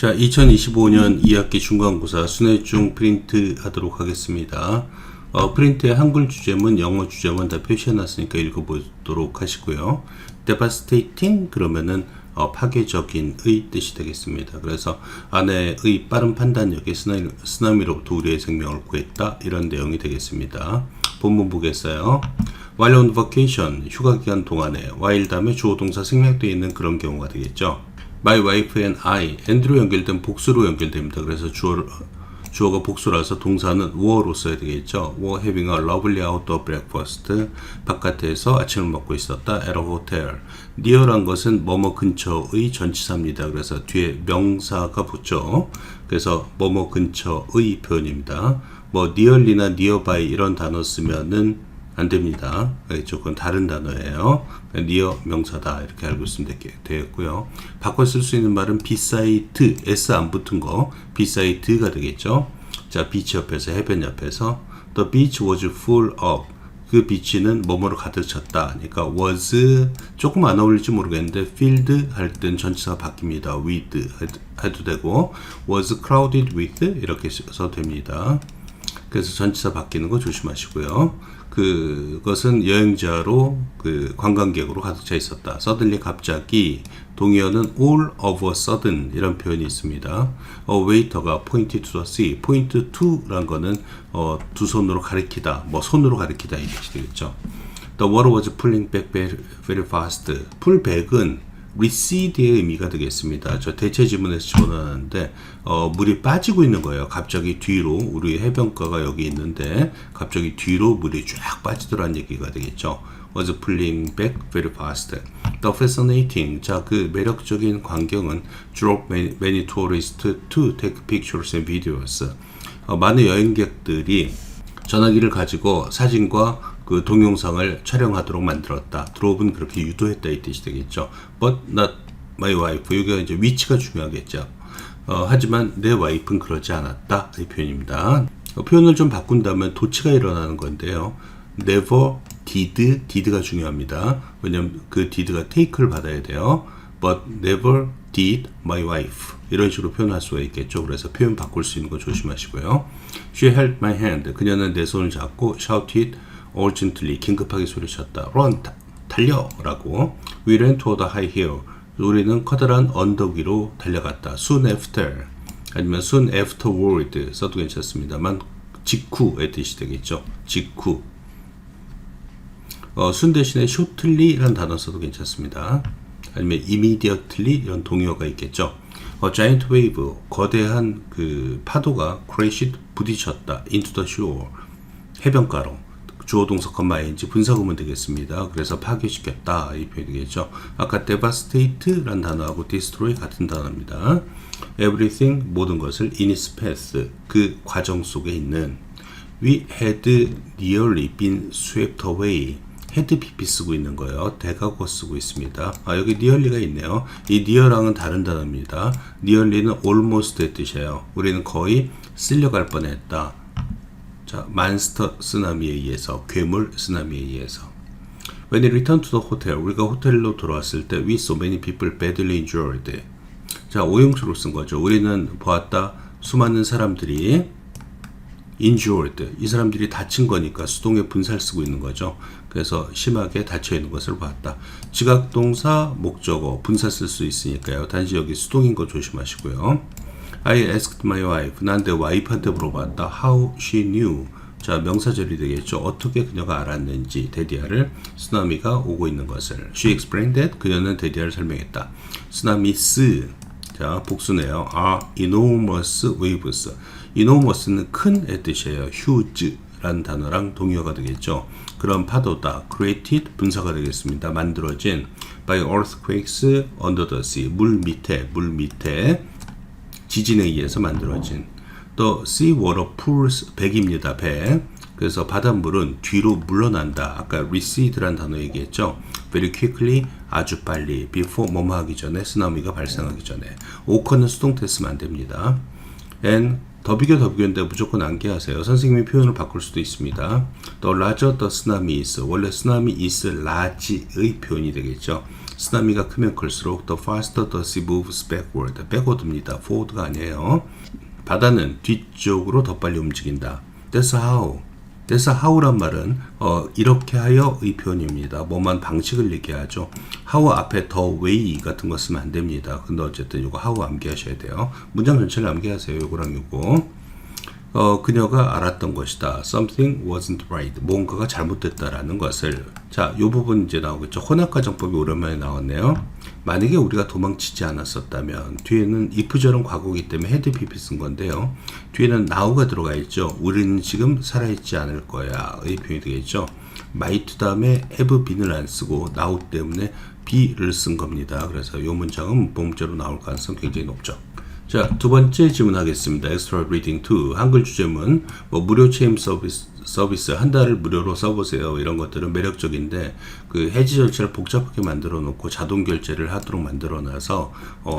자, 2025년 2학기 중간고사 순회중 프린트 하도록 하겠습니다. 프린트의 한글 주제문, 영어 주제문 다 표시해놨으니까 읽어보도록 하시고요. devastating 그러면은 파괴적인의 뜻이 되겠습니다. 그래서 아내의 빠른 판단력에 쓰나미로부터 우리의 생명을 구했다, 이런 내용이 되겠습니다. 본문 보겠어요. While on vacation, 휴가 기간 동안에 while 다음에 주어 동사 생략되어 있는 그런 경우가 되겠죠. My wife and I, and로 연결된 복수로 연결됩니다. 그래서 주어가 복수라서 동사는 were로 써야 되겠죠. were having a lovely outdoor breakfast. 바깥에서 아침을 먹고 있었다. at a hotel. near란 것은 뭐뭐 근처의 전치사입니다. 그래서 뒤에 명사가 붙죠. 그래서 뭐뭐 근처의 표현입니다. 뭐 nearly나 nearby 이런 단어 쓰면은 안 됩니다. 그건 다른 단어예요. near 명사다, 이렇게 알고 있으면 되겠고요. 바꿔 쓸 수 있는 말은 beside, s 안 붙은 거 beside가 되겠죠. 자, 비치 옆에서, 해변 옆에서 the beach was full of, 그 비치는 뭐뭐로 가득 찼다. 그러니까 was 조금 안 어울릴지 모르겠는데 filled 할 땐 전치사가 바뀝니다. with 해도 되고 was crowded with 이렇게 써도 됩니다. 그래서 전치사 바뀌는 거 조심하시고요. 그것은 여행자로 관광객으로 가득 차 있었다. suddenly 갑자기, 동의어는 all of a sudden 이런 표현이 있습니다. waiter가 pointed to the sea, point to란 거는 두 손으로 가리키다, 뭐 손으로 가리키다 이 뜻이 되겠죠. The water was pulling back very fast. pull back은 recede의 의미가 되겠습니다. 저 대체 지문에서 집어넣었는데 물이 빠지고 있는 거예요. 갑자기 뒤로, 우리 해변가가 여기 있는데 갑자기 뒤로 물이 쫙 빠지더라는 얘기가 되겠죠. was pulling back very fast. The fascinating, 자, 그 매력적인 광경은 drove many tourists to take pictures and videos. 많은 여행객들이 전화기를 가지고 사진과 그 동영상을 촬영하도록 만들었다. 드롭은 그렇게 유도했다 이 뜻이 되겠죠. But not my wife. 여기가 이제 위치가 중요하겠죠. 하지만 내 와이프는 그러지 않았다, 이 표현입니다. 표현을 좀 바꾼다면 도치가 일어나는 건데요. Never did가 중요합니다. 왜냐면 그 did가 take를 받아야 돼요. But never did my wife. 이런 식으로 표현할 수가 있겠죠. 그래서 표현 바꿀 수 있는 거 조심하시고요. She held my hand. 그녀는 내 손을 잡고 shouted urgently, 긴급하게 소리쳤다. Run, 달려! 라고. We ran toward the high hill. 우리는 커다란 언덕 위로 달려갔다. Soon after, 아니면 soon afterward 써도 괜찮습니다만 직후의 뜻이 되겠죠. 직후. soon 대신에 shortly 라는 단어 써도 괜찮습니다. 아니면 immediately 이런 동의어가 있겠죠. giant wave, 거대한 그 파도가 crashed, 부딪혔다. into the shore, 해변가로. 주어 동사 ing 분사구문 되겠습니다. 그래서 파괴시켰다, 이 표현이 되겠죠. 아까 devastate라는 단어하고 destroy 같은 단어입니다. everything, 모든 것을 in its path, 그 과정 속에 있는. we had nearly been swept away. had pp 쓰고 있는 거예요. 대과거 쓰고 있습니다. 여기 nearly가 있네요. 이 near랑은 다른 단어입니다. nearly는 almost의 뜻이에요. 우리는 거의 쓸려갈 뻔했다. 자, 만스터 쓰나미에 의해서, 괴물 쓰나미에 의해서. When we returned to the hotel, 우리가 호텔로 돌아왔을 때 we saw many people badly injured. 자, 오형수로 쓴 거죠. 우리는 보았다, 수많은 사람들이 injured, 이 사람들이 다친 거니까 수동의 분사를 쓰고 있는 거죠. 그래서 심하게 다쳐 있는 것을 봤다. 지각동사, 목적어, 분사 쓸 수 있으니까요. 단지 여기 수동인 거 조심하시고요. I asked my wife. 난 내 와이프한테 물어봤다. How she knew. 자, 명사절이 되겠죠. 어떻게 그녀가 알았는지, 데디아를, 쓰나미가 오고 있는 것을. She explained that. 그녀는 데디아를 설명했다. 쓰나미스. 자, 복수네요. are enormous waves. enormous는 큰의 뜻이에요. huge라는 단어랑 동의어가 되겠죠. 그런 파도다. created 분사가 되겠습니다. 만들어진 by earthquakes under the sea. 물 밑에 지진에 의해서 만들어진. 또 sea water pools, 백입니다. 백. 그래서 바닷물은 뒤로 물러난다. 아까 recede란 단어 얘기했죠. very quickly, 아주 빨리. before, 뭐뭐 하기 전에, 쓰나미가 발생하기 전에. occur는 수동태 쓰면 안 됩니다. and 더 비교인데 무조건 암기하세요. 선생님이 표현을 바꿀 수도 있습니다. The larger the tsunami is. 원래 tsunami is large의 표현이 되겠죠. 쓰나미가 크면 클수록 the faster the sea moves backward. backward입니다. forward가 아니에요. 바다는 뒤쪽으로 더 빨리 움직인다. That's how. That's how란 말은 이렇게 하여의 표현입니다. 뭐만 방식을 얘기하죠. how 앞에 the way 같은 거 쓰면 안 됩니다. 근데 어쨌든 이거 how 암기하셔야 돼요. 문장 전체를 암기하세요. 요거랑 요거. 그녀가 알았던 것이다. Something wasn't right. 뭔가가 잘못됐다라는 것을. 자, 요 부분 이제 나오겠죠. 혼합가정법이 오랜만에 나왔네요. 만약에 우리가 도망치지 않았었다면, 뒤에는 if절은 과거이기 때문에 had PP 쓴 건데요. 뒤에는 now가 들어가 있죠. 우리는 지금 살아있지 않을 거야. 의 표현이 되겠죠. might 다음에 have been을 안 쓰고 now 때문에 be를 쓴 겁니다. 그래서 요 문장은 문법문제로 나올 가능성이 굉장히 높죠. 자, 두 번째 질문하겠습니다. Extra Reading 2. 한글 주제문, 무료 체험 서비스 한 달을 무료로 써보세요. 이런 것들은 매력적인데, 그 해지 절차를 복잡하게 만들어 놓고 자동 결제를 하도록 만들어 놔서,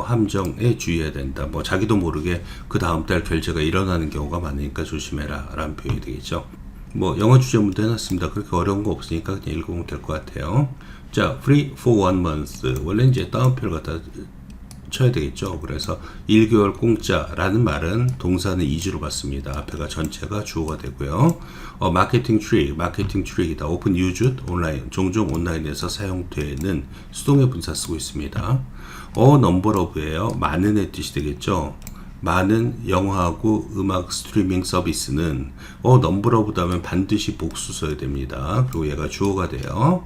함정에 주의해야 된다. 자기도 모르게 그 다음 달 결제가 일어나는 경우가 많으니까 조심해라. 라는 표현이 되겠죠. 영어 주제문도 해놨습니다. 그렇게 어려운 거 없으니까 그냥 읽으면 될 것 같아요. 자, free for 1 month. 원래 이제 따옴표를 갖다 쳐야 되겠죠. 그래서 1개월 공짜라는 말은 동사는 2주로 받습니다. 앞에가 전체가 주어가 되고요. 마케팅 트릭이다. 오픈 유즈 온라인, 종종 온라인에서 사용되는 수동의 분사 쓰고 있습니다. number of예요. 많은의 뜻이 되겠죠. 많은 영화하고 음악 스트리밍 서비스는 number of 다음에 반드시 복수 써야 됩니다. 그리고 얘가 주어가 돼요.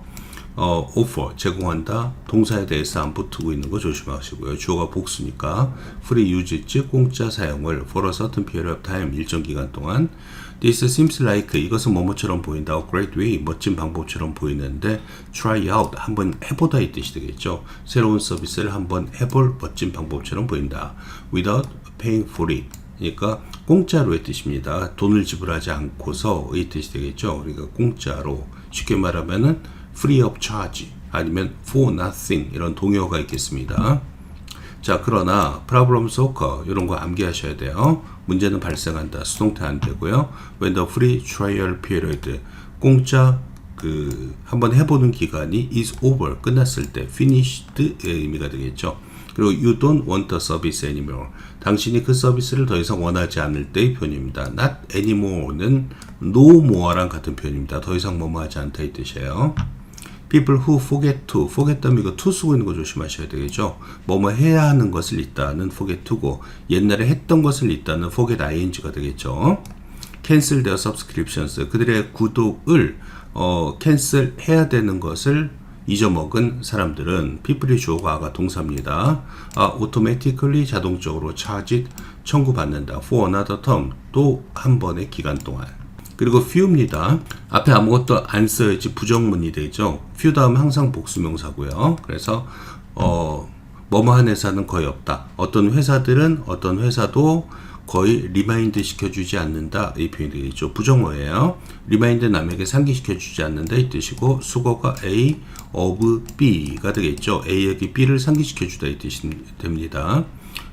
offer, 제공한다. 동사에 대해서 안 붙고 있는 거 조심하시고요. 주어가 복수니까 free use, 즉 공짜 사용을 for a certain period of time, 일정 기간 동안. This seems like, 이것은 뭐뭐처럼 보인다. A great way, 멋진 방법처럼 보이는데 try out, 한번 해보다 이 뜻이 되겠죠. 새로운 서비스를 한번 해볼 멋진 방법처럼 보인다. Without paying for it, 그러니까 공짜로의 뜻입니다. 돈을 지불하지 않고서의 뜻이 되겠죠. 그러니까 공짜로, 쉽게 말하면은 free of charge 아니면 for nothing 이런 동요가 있겠습니다. 자, 그러나 problems occur 이런 거 암기하셔야 돼요. 문제는 발생한다. 수동태 안 되고요. When the free trial period 공짜 한번 해보는 기간이 is over 끝났을 때 finished의 의미가 되겠죠. 그리고 you don't want the service anymore. 당신이 그 서비스를 더 이상 원하지 않을 때의 표현입니다. not anymore는 no more랑 같은 표현입니다. 더 이상 뭐뭐 하지 않다 이 뜻이에요. people who forget 다음에 이거 to 쓰고 있는 거 조심하셔야 되겠죠. 뭐뭐 해야 하는 것을 잊다는 forget to고, 옛날에 했던 것을 잊다는 forget ing가 되겠죠. cancel their subscriptions, 그들의 구독을 cancel 해야 되는 것을 잊어먹은 사람들은 people이 주어가 아가 동사입니다. automatically 자동적으로 charge 청구받는다. for another term 또 한 번의 기간 동안. 그리고 few입니다. 앞에 아무것도 안 써야지 부정문이 되죠. few 다음 항상 복수명사고요. 그래서 뭐뭐한 회사는 거의 없다. 어떤 회사도 거의 리마인드 시켜주지 않는다. 이 표현이 되겠죠. 부정어예요. 리마인드 남에게 상기시켜주지 않는다 이 뜻이고, 수거가 A of B가 되겠죠. A에게 B를 상기시켜주다 이 뜻이 됩니다.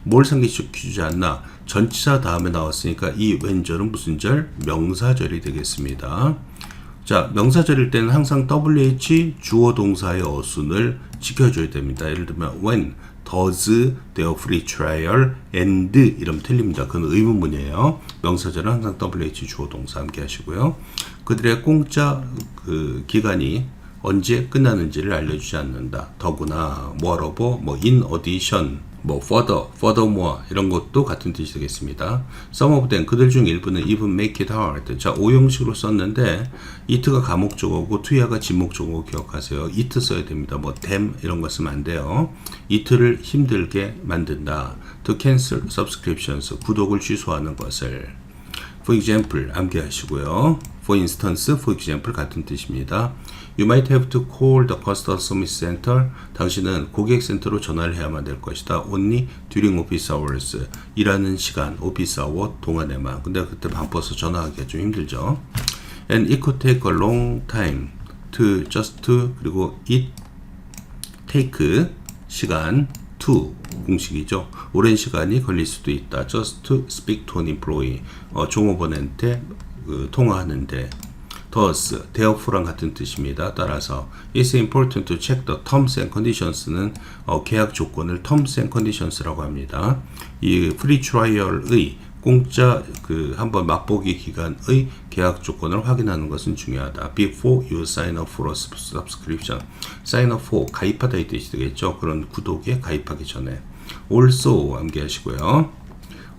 뭘 상기시켜주지 않나? 전치사 다음에 나왔으니까 이 왼절은 무슨 절? 명사절이 되겠습니다. 자, 명사절일 때는 항상 WH 주어 동사의 어순을 지켜줘야 됩니다. 예를 들면 when does their free trial end 이러면 틀립니다. 그건 의문문이에요. 명사절은 항상 WH 주어 동사 함께 하시고요. 그들의 공짜 기간이 언제 끝나는지를 알려주지 않는다. 더구나 moreover, in addition, furthermore 이런 것도 같은 뜻이 되겠습니다. some of them, 그들 중 일부는 even make it hard. 자, 5형식으로 썼는데 it가 가목적어고 to야가 지목적어고 기억하세요. it 써야 됩니다. them 이런 거 쓰면 안 돼요. it를 힘들게 만든다. to cancel subscriptions, 구독을 취소하는 것을. for example 암기하시고요. for instance, for example 같은 뜻입니다. You might have to call the customer service center. 당신은 고객센터로 전화를 해야만 될 것이다. Only during office hours. 일하는 시간, 오피스 아워 동안에만. 근데 그때 바빠서 전화하기가 좀 힘들죠. And it could take a long time to 그리고 it take 시간 to 공식이죠. 오랜 시간이 걸릴 수도 있다. just to speak to an employee. 종업원한테 통화하는데. thus, therefore랑 같은 뜻입니다. 따라서 it's important to check the terms and conditions는 계약 조건을 terms and conditions라고 합니다. 이 free trial의 공짜 한번 맛보기 기간의 계약 조건을 확인하는 것은 중요하다. Before you sign up for a subscription. sign up for 가입하다 이 뜻이 되겠죠. 그런 구독에 가입하기 전에. also 암기하시고요.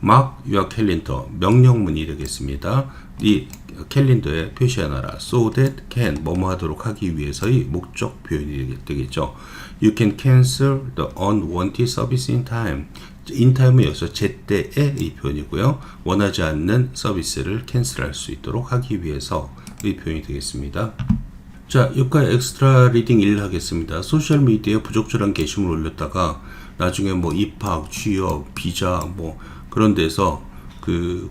mark your calendar. 명령문이 되겠습니다. 이 캘린더에 표시해놔라. so that can 뭐뭐 하도록 하기 위해서의 목적 표현이 되겠죠. You can cancel the unwanted service in time. in time은 여기서 제때의 이 표현이고요. 원하지 않는 서비스를 캔슬할 수 있도록 하기 위해서의 표현이 되겠습니다. 자, 여기까지 엑스트라 리딩 1 하겠습니다. 소셜미디어에 부적절한 게시물 올렸다가 나중에 뭐 입학, 취업, 비자 뭐 그런 데서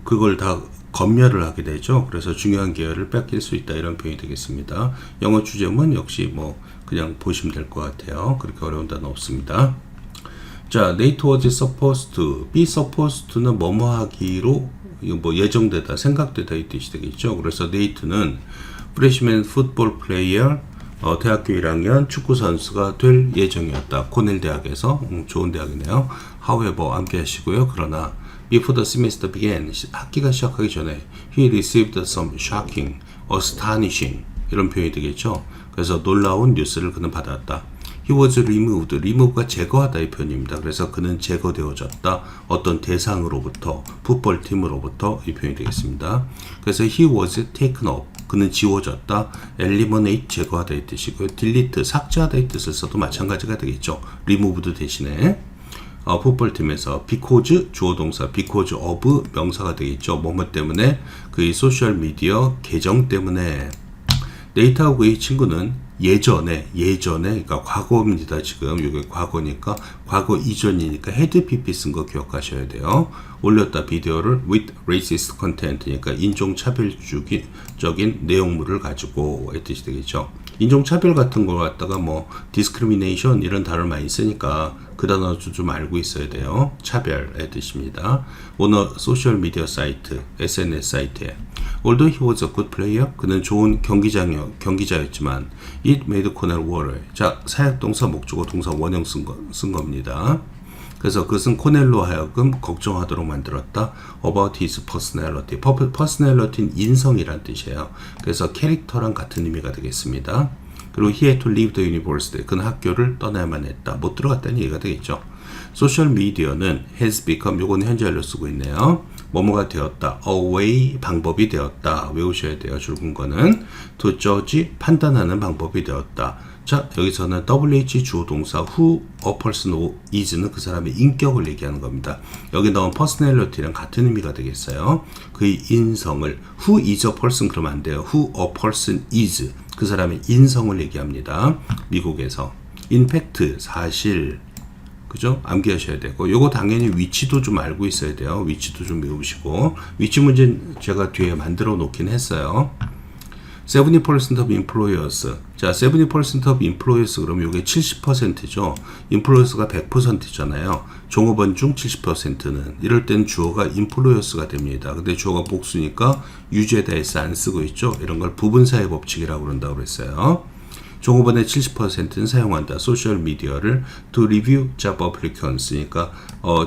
그걸 다 검열을 하게 되죠. 그래서 중요한 기회를 뺏길 수 있다 이런 표현이 되겠습니다. 영어 주제문 역시 뭐 그냥 보시면 될 것 같아요. 그렇게 어려운 단어 없습니다. 자, Nate was supposed to, be supposed to는 뭐뭐 하기로 뭐 예정되다, 생각되다 이 뜻이 되겠죠. 그래서 Nate는 freshman football player, 대학교 1학년 축구 선수가 될 예정이었다. 코넬 대학에서 좋은 대학이네요. However, 암기하시고요. 그러나 before the semester began, 학기가 시작하기 전에 he received some shocking, astonishing 이런 표현이 되겠죠. 그래서 놀라운 뉴스를 그는 받았다. He was removed. remove가 제거하다 이 표현입니다. 그래서 그는 제거되어졌다. 어떤 대상으로부터, 풋볼팀으로부터 이 표현이 되겠습니다. 그래서 he was taken up. 그는 지워졌다. eliminate 제거하다 이 뜻이고요. delete 삭제하다 이 뜻을 써도 마찬가지가 되겠죠. removed 대신에 풋볼팀에서 because 주어 동사, because of 명사가 되겠죠. 뭐뭐 때문에 그의 소셜미디어 계정 때문에. 네이트하고 이 친구는 예전에 그러니까 과거입니다. 지금 이게 과거니까 과거 이전이니까 had pp 쓴 거 기억하셔야 돼요. 올렸다 비디오를 with racist content니까 인종차별적인 내용물을 가지고 의 뜻이 되겠죠. 인종차별 같은 걸 갖다가 뭐 discrimination 이런 단어를 많이 쓰니까 그 단어도 좀 알고 있어야 돼요. 차별의 뜻입니다. 오너 소셜미디어 사이트, SNS 사이트에 Although he was a good player, 그는 좋은 경기자였지만 it made Cornell worry. 자, 사역동사, 목적어, 동사, 원형 쓴 겁니다. 그래서 그것은 코넬로 하여금 걱정하도록 만들었다. About his personality. personality는 인성이란 뜻이에요. 그래서 캐릭터랑 같은 의미가 되겠습니다. 그리고 he had to leave the university. 그는 학교를 떠나야만 했다. 못 들어갔다는 얘기가 되겠죠. 소셜 미디어는 has become, 요거는 현재완료 쓰고 있네요. 뭐뭐가 되었다. a way, 방법이 되었다. 외우셔야 돼요. 줄근 거는. to judge, 판단하는 방법이 되었다. 자, 여기서는 WH 주어 동사 who a person is는 그 사람의 인격을 얘기하는 겁니다. 여기 나온 personality랑 같은 의미가 되겠어요. 그의 인성을 who is a person 그러면 안 돼요. who a person is 그 사람의 인성을 얘기합니다. 미국에서 in fact 사실 그죠? 암기하셔야 되고 요거 당연히 위치도 좀 알고 있어야 돼요. 위치도 좀 외우시고 위치 문제는 제가 뒤에 만들어 놓긴 했어요. 70% of employers. 자, 70% of employers 그러면 이게 70%죠. employers가 100%잖아요. 종업원 중 70%는 이럴 땐 주어가 employers가 됩니다. 근데 주어가 복수니까 유죄다 해서 안 쓰고 있죠. 이런 걸 부분사의 법칙이라고 그런다고 그랬어요. 종업원의 70%는 사용한다. 소셜미디어를 to review job applicants. 그러니까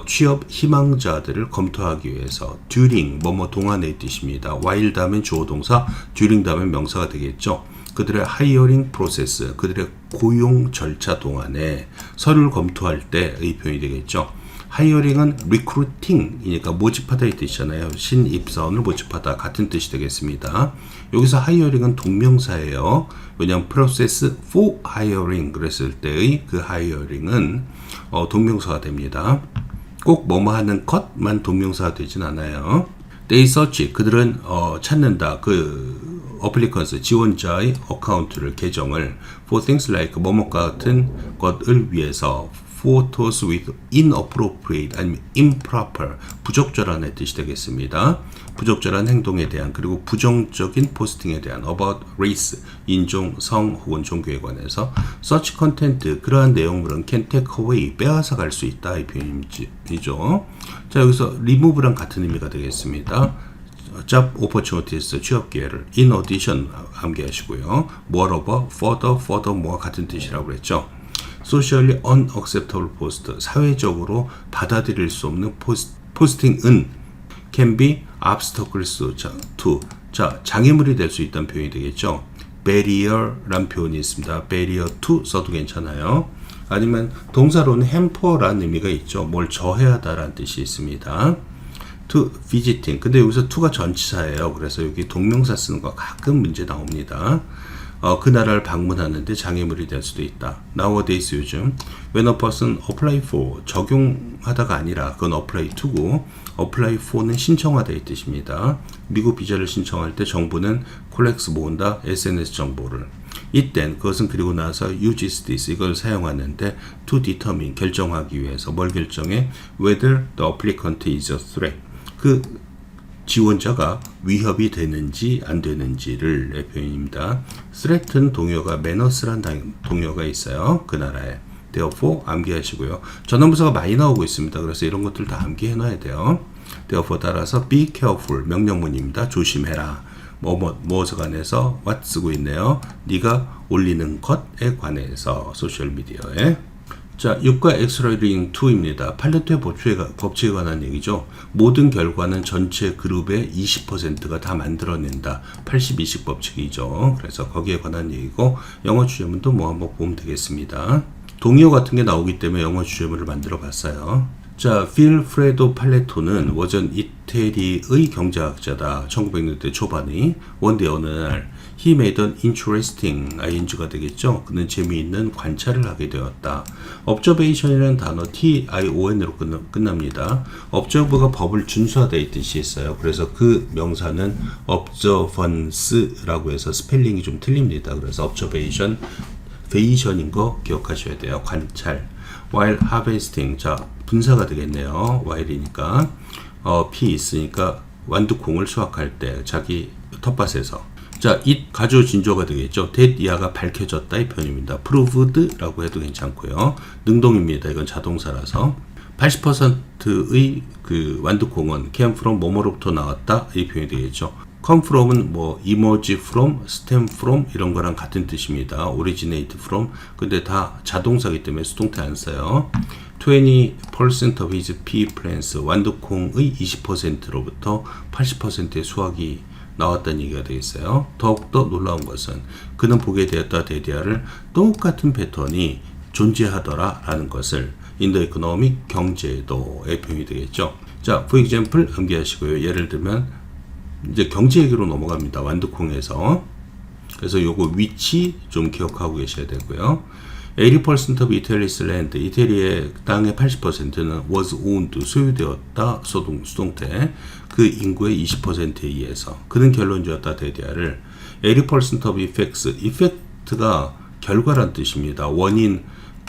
취업 희망자들을 검토하기 위해서 during 뭐뭐 동안의 뜻입니다. while 다음엔 주어 동사, during 다음엔 명사가 되겠죠. 그들의 hiring process, 그들의 고용 절차 동안에 서류를 검토할 때의 표현이 되겠죠. 하이어링은 recruiting이니까 모집하다 이 뜻이잖아요. 신입사원을 모집하다 같은 뜻이 되겠습니다. 여기서 하이어링은 동명사예요. 왜냐하면 process for hiring 그랬을 때의 그 하이어링은 동명사가 됩니다. 꼭 뭐뭐 하는 것만 동명사가 되진 않아요. They search 그들은 찾는다. 그 applicants 지원자의 어카운트를 계정을 for things like 뭐뭐 같은 것을 위해서 photos with inappropriate 아니면 improper 부적절한 뜻이 되겠습니다. 부적절한 행동에 대한 그리고 부정적인 포스팅에 대한 about race, 인종, 성 혹은 종교에 관해서 such content, 그러한 내용물은 can take away, 빼앗아 갈 수 있다 이 표현이죠. 자, 여기서 remove랑 같은 의미가 되겠습니다. job opportunities, 취업 기회를 in addition 암기하시고요. moreover, furthermore 같은 뜻이라고 그랬죠. socially unacceptable post, 사회적으로 받아들일 수 없는 포스팅은 can be obstacles to, 자, 장애물이 될 수 있다는 표현이 되겠죠. barrier란 표현이 있습니다. barrier to 써도 괜찮아요. 아니면 동사로는 hamper라는 의미가 있죠. 뭘 저해하다라는 뜻이 있습니다. to visiting, 근데 여기서 to가 전치사예요. 그래서 여기 동명사 쓰는 거 가끔 문제 나옵니다. 그 나라를 방문하는데 장애물이 될 수도 있다. Nowadays, 요즘 when a person apply for, 적용하다가 아니라 그건 apply to고 apply for는 신청하다 이 뜻입니다. 미국 비자를 신청할 때 정부는 collects, 모은다, SNS 정보를. 이땐 그것은 그리고 나서 uses this, 이걸 사용하는데 to determine, 결정하기 위해서 뭘 결정해? whether the applicant is a threat, 그 지원자가 위협이 되는지 안 되는지를 표현입니다. threat는 동요가 menace란 동요가 있어요. 그 나라에. therefore 암기하시고요. 전원부사가 많이 나오고 있습니다. 그래서 이런 것들 다 암기해 놔야 돼요. therefore 따라서 be careful, 명령문입니다. 조심해라. 무엇에 관해서 what 쓰고 있네요. 네가 올리는 것에 관해서 소셜미디어에. 자, 6과 엑스트라링 2입니다. 팔레트의 법칙에 관한 얘기죠. 모든 결과는 전체 그룹의 20%가 다 만들어낸다. 80-20 법칙이죠. 그래서 거기에 관한 얘기고, 영어 주제문도 뭐 한번 보면 되겠습니다. 동요 같은 게 나오기 때문에 영어 주제문을 만들어 봤어요. 자, 필프레도 팔레토는 워전 이태리의 경제학자다. 1900년대 초반의. 원데 어느 날 He made an interesting, ing가 되겠죠. 그는 재미있는 관찰을 하게 되었다. observation이라는 단어 tion으로 끝납니다. observe가 법을 준수하다 이 뜻이 있어요. 그래서 그 명사는 observance라고 해서 스펠링이 좀 틀립니다. 그래서 observation, 베이션인 거 기억하셔야 돼요. 관찰. while harvesting, 자, 분사가 되겠네요. while이니까 P 있으니까 완두콩을 수확할 때 자기 텃밭에서. 자, it 가주 진조가 되겠죠. that 이하가 밝혀졌다 이 표현입니다. proved라고 해도 괜찮고요. 능동입니다. 이건 자동사라서. 80%의 그 완두콩은 came from 뭐뭐로부터 나왔다 이 표현이 되겠죠. come from은 뭐 emerge from, stem from 이런 거랑 같은 뜻입니다. originate from. 근데 다 자동사이기 때문에 수동태 안 써요. 20% of his pea plants, 완두콩의 20%로부터 80%의 수확이 나왔다는 얘기가 되겠어요. 더욱더 놀라운 것은 그는 보게 되었다 데디아를 똑같은 패턴이 존재하더라 라는 것을 in the economic, 경제도의 표현이 되겠죠. 자, for example 암기하시고요. 예를 들면 이제 경제 얘기로 넘어갑니다. 완두콩에서. 그래서 요거 위치 좀 기억하고 계셔야 되고요. 80% of Italy's land, 이태리의 땅의 80%는 was owned, 소유되었다, 수동태, 그 인구의 20%에 의해서. 그는 결론지었다, 데디아를 80% of effects, effect가 결과란 뜻입니다. 원인,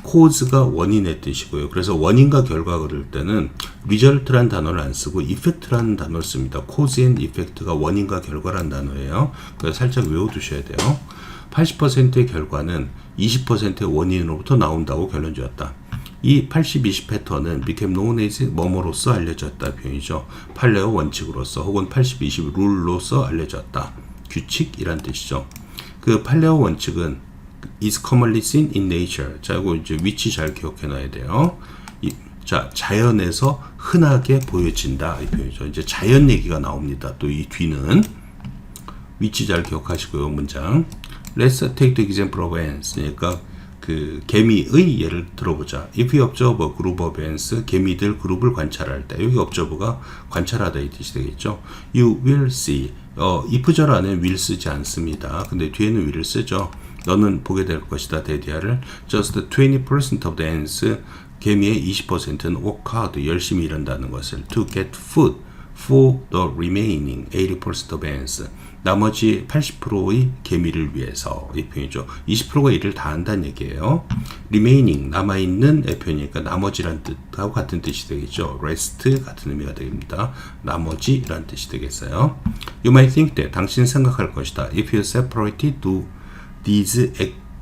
cause가 원인의 뜻이고요. 그래서 원인과 결과 그럴 때는 result란 단어를 안 쓰고 effect라는 단어를 씁니다. cause and effect가 원인과 결과란 단어예요. 그래서 살짝 외워두셔야 돼요. 80%의 결과는 20%의 원인으로부터 나온다고 결론지었다. 이 80-20 패턴은 became known as 뭐뭐로서 알려졌다 표현이죠. 팔레오 원칙으로서 혹은 80-20 룰로서 알려졌다. 규칙이란 뜻이죠. 그 팔레오 원칙은 is commonly seen in nature. 자, 이거 이제 위치 잘 기억해 놔야 돼요. 자, 자연에서 흔하게 보여진다 이 표현이죠. 이제 자연 얘기가 나옵니다. 또 이 뒤는 위치 잘 기억하시고요. 문장. Let's take the example of ants. 그러니까 그 개미의 예를 들어보자. If you observe a group of ants, 개미들 그룹을 관찰할 때, 여기 observe가 관찰하다 이 뜻이 되겠죠. You will see. if절 안에 will 쓰지 않습니다. 근데 뒤에는 will을 쓰죠. 너는 보게 될 것이다. 데디아를 just 20% of the ants, 개미의 20%는 work hard, 열심히 일한다는 것을 to get food for the remaining 80% of ants. 나머지 80%의 개미를 위해서 이 표현이죠. 20%가 일을 다 한다는 얘기예요. remaining 남아있는 의 표현이니까 나머지란 뜻하고 같은 뜻이 되겠죠. rest 같은 의미가 됩니다. 나머지란 뜻이 되겠어요. You might think that 당신 생각할 것이다. If you separate these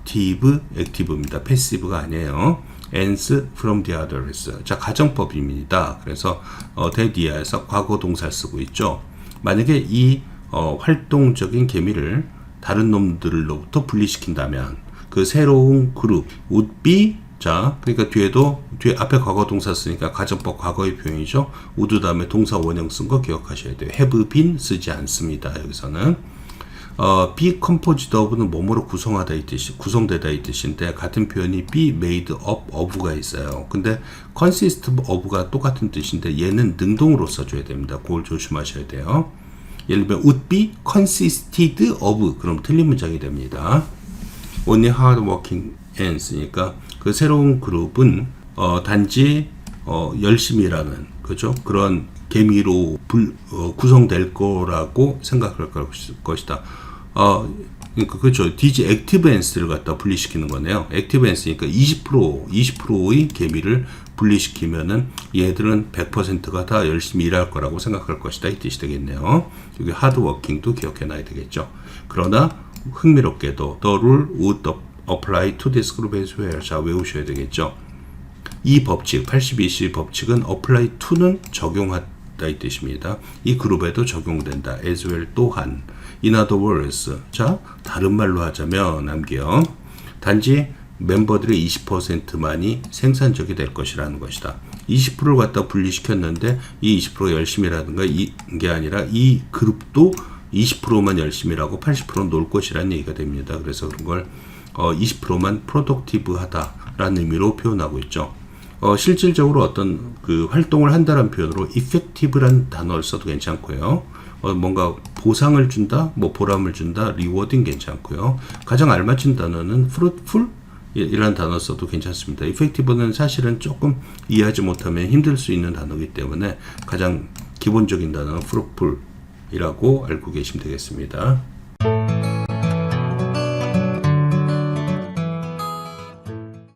active입니다. passive가 아니에요. ends from the others. 자, 가정법입니다. 그래서 대디아에서 과거 동사를 쓰고 있죠. 만약에 이 활동적인 개미를 다른 놈들로부터 분리시킨다면 그 새로운 그룹 would be 자, 그러니까 뒤에 앞에 과거 동사 쓰니까 가정법 과거의 표현이죠. would 다음에 동사 원형 쓴 거 기억하셔야 돼요. have been 쓰지 않습니다. 여기서는 be composed of는 뭐뭐로 구성되다 이 뜻인데 같은 표현이 be made up of가 있어요. 근데 consist of가 똑같은 뜻인데 얘는 능동으로 써줘야 됩니다. 그걸 조심하셔야 돼요. 예를 들면 would be consisted of 그럼 틀린 문장이 됩니다. only hardworking ans니까 그 새로운 그룹은 단지 열심히 일하는 그죠? 그런 개미로 구성될 거라고 생각할 것이다. 그러니까 그렇죠. DG active ands를 갖다 분리시키는 거네요. active ands니까 20%의 개미를 분리시키면은 얘들은 100%가 다 열심히 일할 거라고 생각할 것이다. 이 뜻이 되겠네요. 여기 hard working도 기억해 놔야 되겠죠. 그러나 흥미롭게도 the rule would apply to this group as well. 자, 외우셔야 되겠죠. 이 법칙, 82C 법칙은 apply to는 적용하다 이 뜻입니다. 이 그룹에도 적용된다. as well 또한. In other words, 자, 다른 말로 하자면 남기요. 단지 멤버들의 20%만이 생산적이 될 것이라는 것이다. 20%를 갖다 분리시켰는데 이 20%가 열심히 라든가 이게 아니라 이 그룹도 20%만 열심히 라고 80%는 놀 것이라는 얘기가 됩니다. 그래서 그런 걸 20%만 프로덕티브하다라는 의미로 표현하고 있죠. 실질적으로 어떤 그 활동을 한다는 표현으로 effective라는 단어를 써도 괜찮고요. 뭔가 보상을 준다, 뭐 보람을 준다, 리워딩 괜찮고요. 가장 알맞은 단어는 fruitful 이라는 단어 써도 괜찮습니다. effective는 사실은 조금 이해하지 못하면 힘들 수 있는 단어이기 때문에 가장 기본적인 단어는 fruitful 이라고 알고 계시면 되겠습니다.